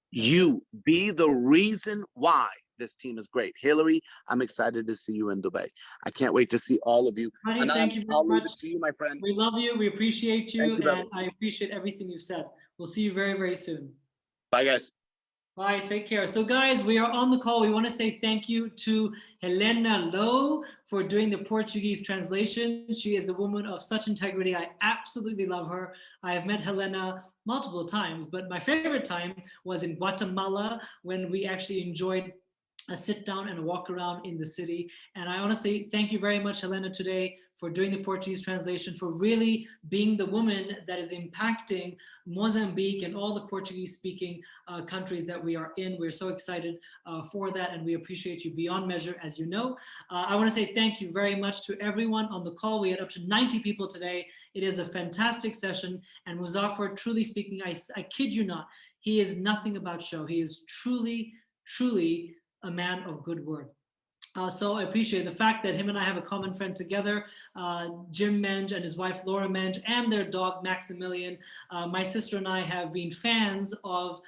You be the reason why this team is great. Hillary, I'm excited to see you in Dubai. I can't wait to see all of you. Honey, thank you very I'll much. leave it to you, my friend. We love you. We appreciate you. You, and I appreciate everything you've said. We'll see you very, very soon. Bye, guys. Bye. Take care. So, guys, we are on the call. We want to say thank you to Helena Lowe for doing the Portuguese translation. She is a woman of such integrity. I absolutely love her. I have met Helena multiple times, but my favorite time was in Guatemala, when we actually enjoyed a sit down and a walk around in the city. And I honestly thank you very much, Helena, today for doing the Portuguese translation, for really being the woman that is impacting Mozambique and all the Portuguese speaking countries that we are in. We're so excited for that, and we appreciate you beyond measure, as you know. I want to say thank you very much to everyone on the call. We had up to 90 people today. It is a fantastic session, and Muzafer, truly speaking, I kid you not, he is nothing about show. He is truly, truly a man of good word. So I appreciate the fact that him and I have a common friend together, Jim Menge and his wife Laura Menge, and their dog Maximilian. My sister and I have been fans of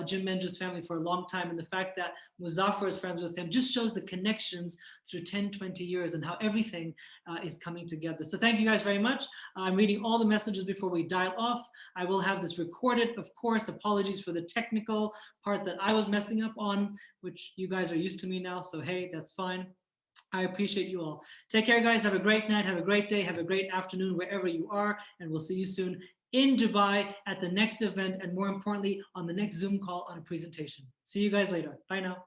Jim Menge's family for a long time, and the fact that Muzafer is friends with him just shows the connections through 10, 20 years and how everything is coming together. So thank you guys very much. I'm reading all the messages before we dial off. I will have this recorded, of course. Apologies for the technical part that I was messing up on, which you guys are used to me now, so hey, that's fine. I appreciate you all. Take care, guys. Have a great night. Have a great day. Have a great afternoon wherever you are, and we'll see you soon in Dubai at the next event, and more importantly, on the next Zoom call on a presentation. See you guys later. Bye now.